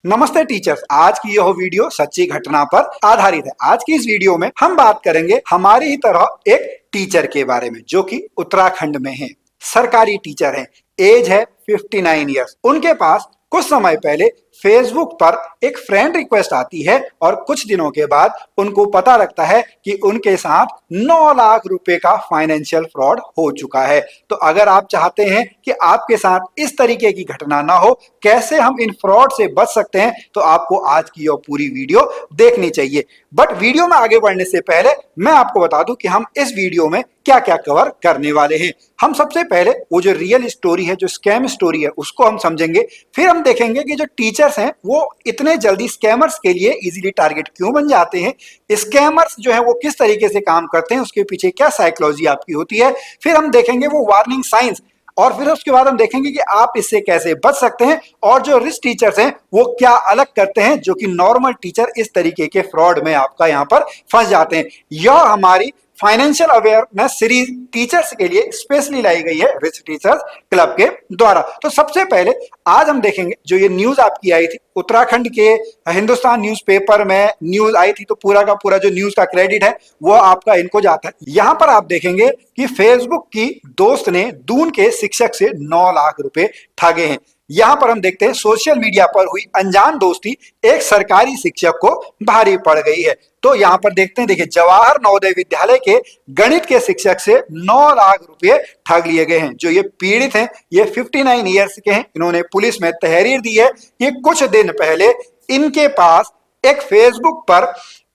नमस्ते टीचर्स। आज की यह वीडियो सच्ची घटना पर आधारित है। आज की इस वीडियो में हम बात करेंगे हमारी ही तरह एक टीचर के बारे में जो कि उत्तराखंड में है, सरकारी टीचर हैं। एज है 59 ईयर्स। उनके पास कुछ समय पहले फेसबुक पर एक फ्रेंड रिक्वेस्ट आती है और कुछ दिनों के बाद उनको पता लगता है कि उनके साथ 9 लाख रुपए का फाइनेंशियल फ्रॉड हो चुका है। तो अगर आप चाहते हैं कि आपके साथ इस तरीके की घटना ना हो, कैसे हम इन फ्रॉड से बच सकते हैं, तो आपको आज की यह पूरी वीडियो देखनी चाहिए। बट वीडियो में आगे बढ़ने से पहले मैं आपको बता दूं कि हम इस वीडियो में क्या क्या कवर करने वाले हैं। हम सबसे पहले वो जो रियल स्टोरी है, जो स्कैम स्टोरी है, उसको हम समझेंगे। फिर हम देखेंगे कि जो टीचर्स हैं वो इतने जल्दी स्कैमर्स के लिए इजीली टारगेट क्यों बन जाते हैं, स्कैमर्स जो है वो किस तरीके से काम करते हैं, उसके पीछे क्या साइकोलॉजी आपकी होती है। फिर हम देखेंगे वो वार्निंग साइंस, और फिर उसके बाद हम देखेंगे कि आप इससे कैसे बच सकते हैं और जो रिच टीचर्स हैं वो क्या अलग करते हैं जो कि नॉर्मल टीचर इस तरीके के फ्रॉड में आपका यहां पर फंस जाते हैं। यह हमारी फाइनेंशियल अवेयरनेस सीरीज टीचर्स के लिए स्पेशली लाई गई है रिच टीचर्स क्लब के द्वारा। तो सबसे पहले आज हम देखेंगे जो ये न्यूज आपकी आई थी उत्तराखंड के हिंदुस्तान न्यूज़पेपर में न्यूज आई थी, तो पूरा का पूरा जो न्यूज का क्रेडिट है वो आपका इनको जाता है। यहां पर आप देखेंगे कि फेसबुक की दोस्त ने दून के शिक्षक से 9 लाख रुपए ठगे हैं। यहां पर हम देखते हैं सोशल मीडिया पर हुई अनजान दोस्ती एक सरकारी शिक्षक को भारी पड़ गई है। तो यहां पर देखते हैं, देखिए, जवाहर नवोदय विद्यालय के गणित के शिक्षक से 9 लाख रुपए ठग लिए गए हैं। जो ये पीड़ित हैं ये 59 ईयर्स के हैं। इन्होंने पुलिस में तहरीर दी है कि कुछ दिन पहले इनके पास एक फेसबुक पर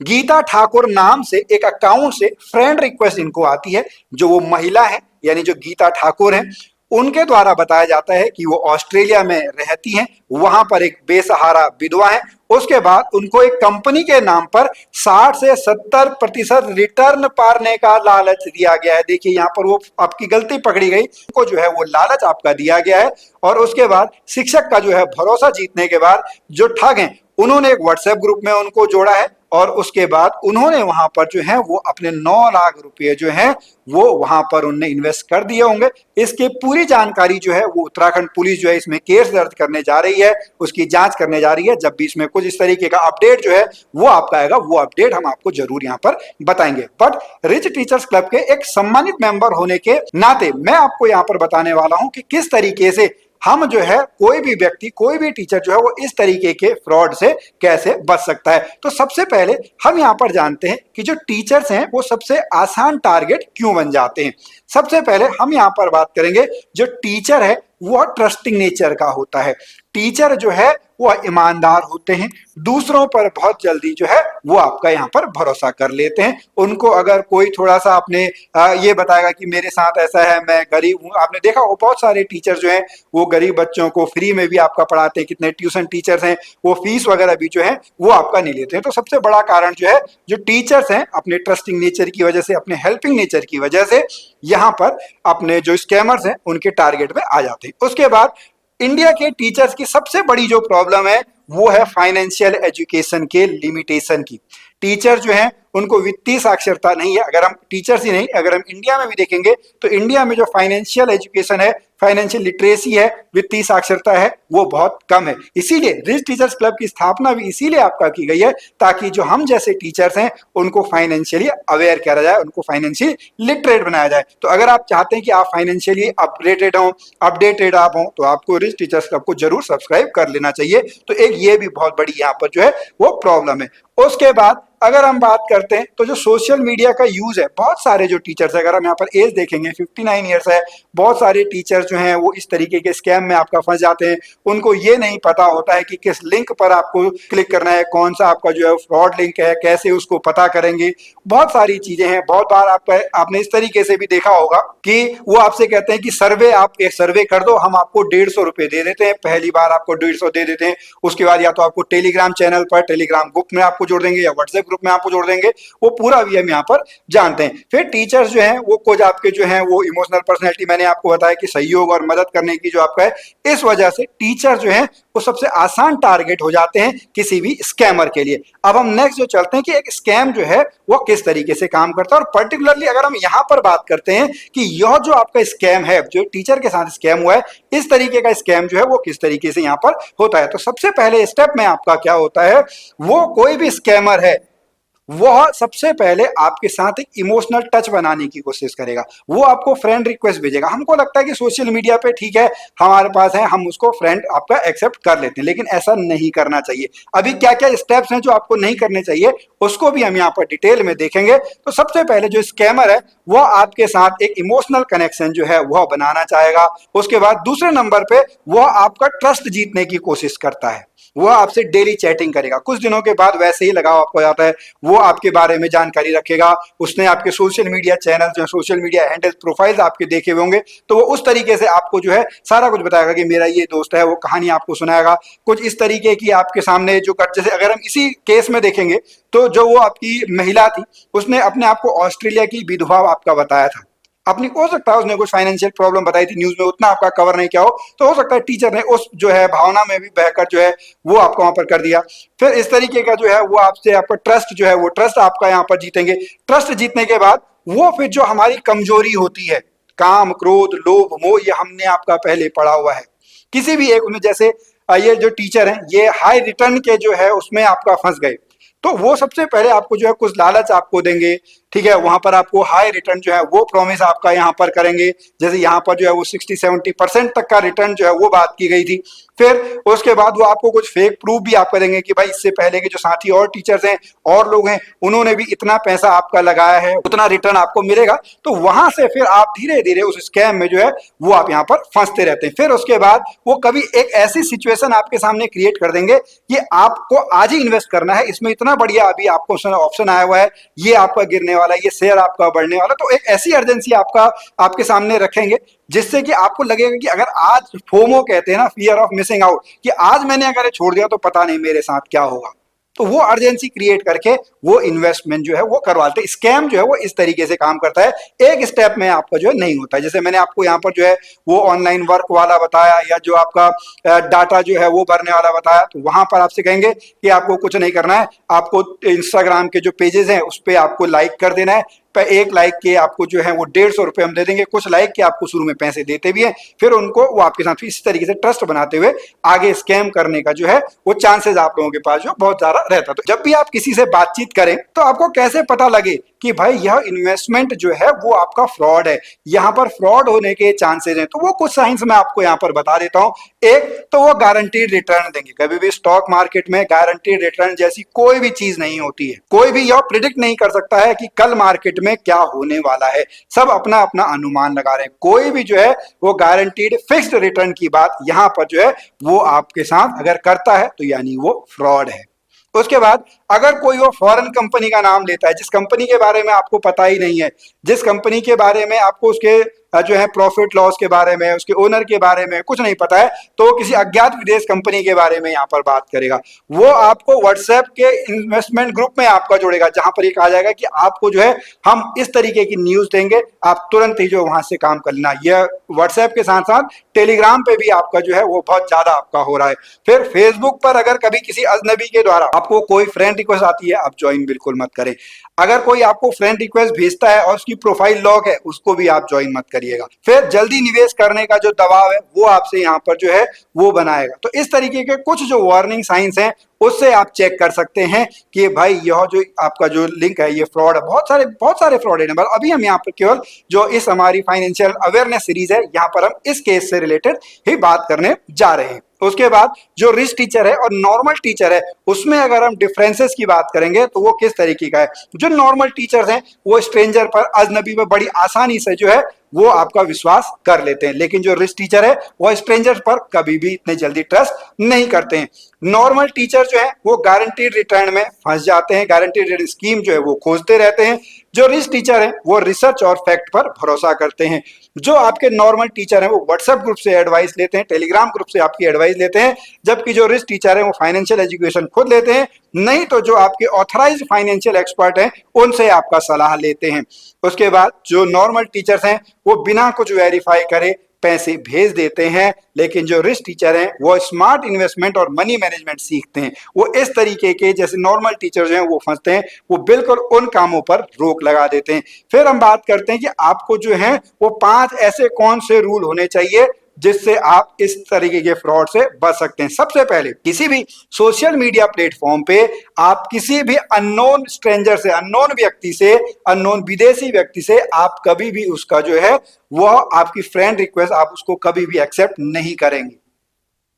गीता ठाकुर नाम से एक अकाउंट से फ्रेंड रिक्वेस्ट इनको आती है। जो वो महिला है यानी जो गीता ठाकुर है, उनके द्वारा बताया जाता है कि वो ऑस्ट्रेलिया में रहती हैं, वहां पर एक बेसहारा विधवा है। उसके बाद उनको एक कंपनी के नाम पर 60 से 70% रिटर्न पाने का लालच दिया गया है। देखिए यहाँ पर वो आपकी गलती पकड़ी गई, उनको जो है वो लालच आपका दिया गया है। और उसके बाद शिक्षक का जो है भरोसा जीतने के बाद जो ठग हैं उन्होंने एक व्हाट्सएप ग्रुप में उनको जोड़ा है और उसके बाद उन्होंने वहां पर जो है वो अपने 9 लाख रुपए जो है वो वहां पर उन्होंने इन्वेस्ट कर दिए होंगे। इसकी पूरी जानकारी जो है वो उत्तराखंड पुलिस जो है इसमें केस दर्ज करने जा रही है, उसकी जांच करने जा रही है। जब भी इसमें कुछ इस तरीके का अपडेट जो है वो आपका आएगा, वो अपडेट हम आपको जरूर यहाँ पर बताएंगे। बट रिच टीचर्स क्लब के एक सम्मानित मेंबर होने के नाते मैं आपको यहाँ पर बताने वाला हूं कि किस तरीके से हम जो है कोई भी व्यक्ति, कोई भी टीचर जो है वो इस तरीके के फ्रॉड से कैसे बच सकता है। तो सबसे पहले हम यहाँ पर जानते हैं कि जो टीचर्स हैं वो सबसे आसान टारगेट क्यों बन जाते हैं। सबसे पहले हम यहाँ पर बात करेंगे, जो टीचर है वो ट्रस्टिंग नेचर का होता है। टीचर जो है वो ईमानदार होते हैं, दूसरों पर बहुत जल्दी जो है वो आपका यहाँ पर भरोसा कर लेते हैं। उनको अगर कोई थोड़ा सा आपने ये बताएगा कि मेरे साथ ऐसा है, मैं गरीब हूँ, आपने देखा वो बहुत सारे टीचर जो हैं वो गरीब बच्चों को फ्री में भी आपका पढ़ाते हैं। कितने ट्यूशन टीचर्स हैं वो फीस वगैरह भी जो है वो आपका नहीं लेते हैं। तो सबसे बड़ा कारण जो है जो टीचर्स हैं अपने ट्रस्टिंग नेचर की वजह से, अपने हेल्पिंग नेचर की वजह से यहाँ पर अपने जो स्कैमर्स हैं उनके टारगेट में आ जाते हैं। उसके बाद इंडिया के टीचर्स की सबसे बड़ी जो प्रॉब्लम है वो है फाइनेंशियल एजुकेशन के लिमिटेशन की। टीचर जो है उनको वित्तीय साक्षरता नहीं है। अगर हम टीचर्स ही नहीं, अगर हम इंडिया में भी देखेंगे तो इंडिया में जो फाइनेंशियल एजुकेशन है, फाइनेंशियल लिटरेसी है, वित्तीय साक्षरता है, वो बहुत कम है। इसीलिए रिच टीचर्स क्लब की स्थापना भी इसीलिए आपका की गई है ताकि जो हम जैसे टीचर्स हैं उनको फाइनेंशियली अवेयर किया जाए, उनको फाइनेंशियली लिटरेट बनाया जाए। तो अगर आप चाहते हैं कि आप फाइनेंशियली अपडेटेड हो, अपडेटेड आप हो, तो आपको रिच टीचर्स क्लब को जरूर सब्सक्राइब कर लेना चाहिए। तो एक ये भी बहुत बड़ी यहाँ पर जो है वो प्रॉब्लम है। उसके बाद अगर हम बात करते हैं तो जो सोशल मीडिया का यूज है, बहुत सारे जो टीचर्स है, अगर हम यहाँ पर एज देखेंगे 59 ईयर्स है, बहुत सारे टीचर्स जो हैं वो इस तरीके के स्कैम में आपका फंस जाते हैं। उनको ये नहीं पता होता है कि किस लिंक पर आपको क्लिक करना है, कौन सा आपका जो है फ्रॉड लिंक है, कैसे उसको पता करेंगे। बहुत सारी चीजें हैं। बहुत बार आपने इस तरीके से भी देखा होगा कि वो आपसे कहते हैं कि सर्वे, आप एक सर्वे कर दो, हम आपको 150 रुपए दे देते हैं। पहली बार आपको 150 दे देते हैं, उसके बाद या तो आपको टेलीग्राम चैनल पर, टेलीग्राम ग्रुप में आपको जोड़ देंगे या व्हाट्सएप ग्रुप में आपको जोड़ देंगे, वो पूरा भी हम यहाँ पर जानते हैं। फिर टीचर्स जो हैं वो कुछ आपके जो हैं वो इमोशनल पर्सनैलिटी, मैंने आपको बताया कि सहयोग और मदद करने की जो आपका है, इस वजह से टीचर जो है वो सबसे आसान टारगेट हो जाते हैं किसी भी स्कैमर के लिए। अब हम नेक्स्ट जो चलते हैं कि एक स्कैम जो है वो किस तरीके से काम करता है, और पर्टिकुलरली अगर हम यहाँ पर बात करते हैं कि यह जो आपका स्कैम है, जो टीचर के साथ स्कैम हुआ है, इस तरीके का स्कैम जो है वो किस तरीके से यहाँ पर होता है। तो सबसे पहले स्टेप में आपका क्या होता है, वो कोई भी स्कैमर है वह सबसे पहले आपके साथ एक इमोशनल टच बनाने की कोशिश करेगा। वो आपको फ्रेंड रिक्वेस्ट भेजेगा। हमको लगता है कि सोशल मीडिया पे ठीक है, हमारे पास है, हम उसको फ्रेंड आपका एक्सेप्ट कर लेते हैं, लेकिन ऐसा नहीं करना चाहिए। अभी क्या क्या स्टेप्स हैं जो आपको नहीं करने चाहिए, उसको भी हम यहाँ पर डिटेल में देखेंगे। तो सबसे पहले जो स्कैमर है वह आपके साथ एक इमोशनल कनेक्शन जो है वह बनाना चाहेगा। उसके बाद दूसरे नंबर पे वह आपका ट्रस्ट जीतने की कोशिश करता है। वह आपसे डेली चैटिंग करेगा, कुछ दिनों के बाद वैसे ही लगाव आपको जाता है, वो आपके बारे में जानकारी रखेगा। उसने आपके सोशल मीडिया चैनल जो सोशल मीडिया हैंडल प्रोफाइल्स आपके देखे हुए होंगे, तो वो उस तरीके से आपको जो है सारा कुछ बताएगा कि मेरा ये दोस्त है, वो कहानी आपको सुनाएगा कुछ इस तरीके की आपके सामने जो कर। जैसे अगर हम इसी केस में देखेंगे तो जो वो आपकी महिला थी, उसने अपने आप को ऑस्ट्रेलिया की विधवा आपका बताया था। अपनी हो सकता है उसने कुछ फाइनेंशियल प्रॉब्लम बताई थी, न्यूज में उतना आपका कवर नहीं किया हो, तो हो सकता है टीचर ने उस जो है भावना में भी बहकर जो है वो आपको वहां पर कर दिया। फिर इस तरीके का जो है वो आपसे आपका ट्रस्ट जो है वो ट्रस्ट आपका यहाँ पर जीतेंगे। ट्रस्ट जीतने के बाद वो फिर जो हमारी कमजोरी होती है, काम क्रोध लोभ मोह, ये हमने आपका पहले पढ़ा हुआ है। किसी भी एक उनमें जैसे ये जो टीचर हैं ये हाई रिटर्न के जो है उसमें आपका फंस गए, तो वो सबसे पहले आपको जो है कुछ लालच आपको देंगे, ठीक है, वहां पर आपको हाई रिटर्न जो है वो प्रॉमिस आपका यहाँ पर करेंगे। जैसे यहाँ पर जो है वो 60-70% तक का रिटर्न जो है वो बात की गई थी। फिर उसके बाद वो आपको कुछ फेक प्रूफ भी आप करेंगे कि भाई इससे पहले के जो साथी और टीचर्स हैं और लोग हैं उन्होंने भी इतना पैसा आपका लगाया है, उतना रिटर्न आपको मिलेगा। तो वहां से फिर आप धीरे धीरे उस स्कैम में जो है वो आप यहाँ पर फंसते रहते हैं। फिर उसके बाद वो कभी एक ऐसी सिचुएशन आपके सामने क्रिएट कर देंगे कि आपको आज ही इन्वेस्ट करना है, इसमें इतना बढ़िया अभी आपको ऑप्शन आया हुआ है, ये आपका गिरने वाला है, ये शेयर आपका बढ़ने वाला। तो एक ऐसी अर्जेंसी आपका आपके सामने रखेंगे जिससे कि आपको लगेगा कि अगर आज फोमो कहते हैं ना, फियर ऑफ मिसिंग आउट, कि आज मैंने अगर छोड़ दिया तो पता नहीं मेरे साथ क्या होगा। तो वो अर्जेंसी क्रिएट करके वो इन्वेस्टमेंट जो है वो करवाते हैं। स्कैम जो है वो इस तरीके से काम करता है, एक स्टेप में आपका जो है नहीं होता है। जैसे मैंने आपको यहाँ पर जो है वो ऑनलाइन वर्क वाला बताया, या जो आपका डाटा जो है वो भरने वाला बताया, तो वहां पर आपसे कहेंगे कि आपको कुछ नहीं करना है, आपको इंस्टाग्राम के जो पेजेस हैं उस पर आपको लाइक कर देना है। एक लाइक के आपको जो है वो 150 रुपए हम दे देंगे, कुछ लाइक के आपको शुरू में पैसे देते भी हैं, फिर उनको वो आपके साथ इस तरीके से ट्रस्ट बनाते हुए आगे स्कैम करने का जो है वो चांसेस आप लोगों के पास जो बहुत ज्यादा रहता है। तो जब भी आप किसी से बातचीत करें तो आपको कैसे पता लगे कि भाई यह इन्वेस्टमेंट जो है वो आपका फ्रॉड है, यहाँ पर फ्रॉड होने के चांसेस हैं, तो वो कुछ साइंस मैं आपको यहाँ पर बता देता हूँ। एक तो वो गारंटीड रिटर्न देंगे। कभी भी स्टॉक मार्केट में गारंटीड रिटर्न जैसी कोई भी चीज नहीं होती है। कोई भी यह प्रिडिक्ट नहीं कर सकता है कि कल मार्केट में क्या होने वाला है, सब अपना अपना अनुमान लगा रहे हैं। कोई भी जो है वो गारंटीड फिक्स्ड रिटर्न की बात यहाँ पर जो है वो आपके साथ अगर करता है तो यानी वो फ्रॉड है। उसके बाद अगर कोई वो फॉरेन कंपनी का नाम लेता है, जिस कंपनी के बारे में आपको पता ही नहीं है, जिस कंपनी के बारे में आपको उसके जो है प्रॉफिट लॉस के बारे में, उसके ओनर के बारे में कुछ नहीं पता है, तो किसी अज्ञात विदेश कंपनी के बारे में यहाँ पर बात करेगा। वो आपको व्हाट्सएप के इन्वेस्टमेंट ग्रुप में आपका जोड़ेगा, जहां पर ये कहा जाएगा कि आपको जो है हम इस तरीके की न्यूज देंगे, आप तुरंत ही जो वहां से काम कर लेना। यह व्हाट्सएप के साथ साथ टेलीग्राम पे भी आपका जो है वो बहुत ज्यादा आपका हो रहा है। फिर फेसबुक पर अगर कभी किसी अजनबी के द्वारा आपको कोई फ्रेंड रिक्वेस्ट आती है, आप ज्वाइन बिल्कुल मत करें। अगर कोई आपको फ्रेंड रिक्वेस्ट भेजता है और उसकी प्रोफाइल लॉक है, उसको भी आप ज्वाइन मत करिएगा। फिर जल्दी निवेश करने का जो दबाव है वो आपसे यहाँ पर जो है वो बनाएगा। तो इस तरीके के कुछ जो वार्निंग साइंस हैं उससे आप चेक कर सकते हैं कि भाई यह जो आपका जो लिंक है ये फ्रॉड है। बहुत सारे फ्रॉड है। नंबर अभी हम यहाँ पर केवल जो इस हमारी फाइनेंशियल अवेयरनेस सीरीज है यहाँ पर हम इस केस से रिलेटेड ही बात करने जा रहे हैं। उसके बाद जो रिच टीचर है और नॉर्मल टीचर है उसमें अगर हम डिफरेंसेस की बात करेंगे तो वो किस तरीके का है। जो नॉर्मल टीचर्स हैं वो स्ट्रेंजर पर, अजनबी पर बड़ी आसानी से जो है वो आपका विश्वास कर लेते हैं, लेकिन जो रिच टीचर है वो स्ट्रेंजर पर कभी भी इतने जल्दी ट्रस्ट नहीं करते हैं। नॉर्मल टीचर जो है वो गारंटीड रिटर्न में फंस जाते हैं, गारंटीड रिटर्न स्कीम जो है वो खोजते रहते हैं। जो रिच टीचर हैं वो रिसर्च और फैक्ट पर भरोसा करते हैं। जो आपके नॉर्मल टीचर हैं वो व्हाट्सएप ग्रुप से एडवाइस लेते हैं, टेलीग्राम ग्रुप से आपकी एडवाइस लेते हैं, जबकि जो रिच टीचर हैं वो फाइनेंशियल एजुकेशन खुद लेते हैं, नहीं तो जो आपके ऑथराइज्ड फाइनेंशियल एक्सपर्ट हैं उनसे आपका सलाह लेते हैं। उसके बाद जो नॉर्मल टीचर्स हैं वो बिना कुछ वेरीफाई करे पैसे भेज देते हैं, लेकिन जो रिच टीचर हैं वो स्मार्ट इन्वेस्टमेंट और मनी मैनेजमेंट सीखते हैं। वो इस तरीके के, जैसे नॉर्मल टीचर जो हैं वो फंसते हैं, वो बिल्कुल उन कामों पर रोक लगा देते हैं। फिर हम बात करते हैं कि आपको जो है वो 5 ऐसे कौन से रूल होने चाहिए जिससे आप इस तरीके के फ्रॉड से बच सकते हैं। सबसे पहले, किसी भी सोशल मीडिया प्लेटफॉर्म पे आप किसी भी अननोन स्ट्रेंजर से, अननोन व्यक्ति से, अननोन विदेशी व्यक्ति से आप कभी भी उसका जो है वह आपकी फ्रेंड रिक्वेस्ट आप उसको कभी भी एक्सेप्ट नहीं करेंगे,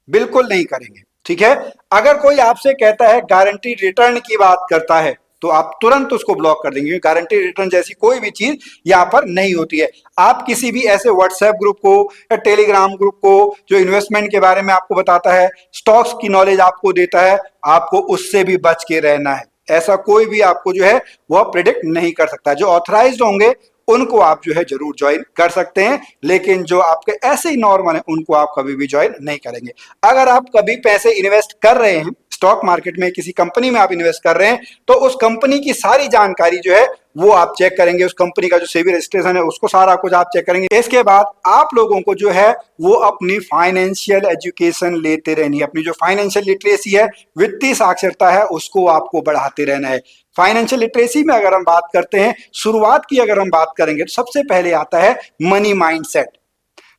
बिल्कुल नहीं करेंगे। ठीक है। अगर कोई आपसे कहता है गारंटी रिटर्न की बात करता है तो आप तुरंत उसको ब्लॉक कर देंगे। गारंटी रिटर्न जैसी कोई भी चीज यहां पर नहीं होती है। आप किसी भी ऐसे व्हाट्सएप ग्रुप को या टेलीग्राम ग्रुप को जो इन्वेस्टमेंट के बारे में आपको बताता है, स्टॉक्स की नॉलेज आपको देता है, आपको उससे भी बच के रहना है। ऐसा कोई भी आपको जो है वह प्रिडिक्ट नहीं कर सकता। जो ऑथराइज्ड होंगे उनको आप जो है जरूर ज्वाइन कर सकते हैं, लेकिन जो आपके ऐसे ही नॉर्मल है उनको आप कभी भी ज्वाइन नहीं करेंगे। अगर आप कभी पैसे इन्वेस्ट कर रहे हैं स्टॉक मार्केट में, किसी कंपनी में आप इन्वेस्ट कर रहे हैं, तो उस कंपनी की सारी जानकारी जो है वो आप चेक करेंगे। उस कंपनी का जो सिविल रजिस्ट्रेशन है उसको सारा कुछ आप चेक करेंगे। इसके बाद आप लोगों को जो है वो अपनी फाइनेंशियल एजुकेशन लेते रहनी है। अपनी जो फाइनेंशियल लिटरेसी है, वित्तीय साक्षरता है, उसको आपको बढ़ाते रहना है। फाइनेंशियल लिटरेसी में अगर हम बात करते हैं, शुरुआत की अगर हम बात करेंगे, तो सबसे पहले आता है मनी माइंडसेट,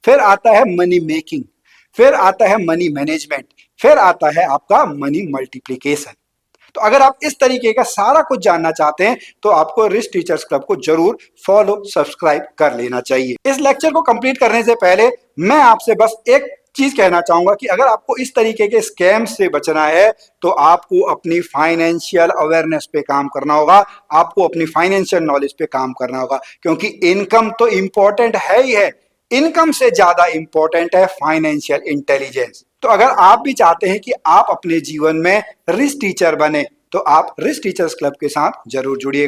फिर आता है मनी मेकिंग, फिर आता है मनी मैनेजमेंट, फिर आता है आपका मनी मल्टीप्लिकेशन। तो अगर आप इस तरीके का सारा कुछ जानना चाहते हैं तो आपको रिच टीचर्स क्लब को जरूर फॉलो, सब्सक्राइब कर लेना चाहिए। इस लेक्चर को कंप्लीट करने से पहले मैं आपसे बस एक चीज कहना चाहूंगा कि अगर आपको इस तरीके के स्कैम से बचना है तो आपको अपनी फाइनेंशियल अवेयरनेस पे काम करना होगा, आपको अपनी फाइनेंशियल नॉलेज पे काम करना होगा, क्योंकि इनकम तो इंपॉर्टेंट है ही है, इनकम से ज्यादा इंपॉर्टेंट है फाइनेंशियल इंटेलिजेंस। तो अगर आप भी चाहते हैं कि आप अपने जीवन में रिच टीचर बने तो आप रिच टीचर्स क्लब के साथ जरूर जुड़िएगा।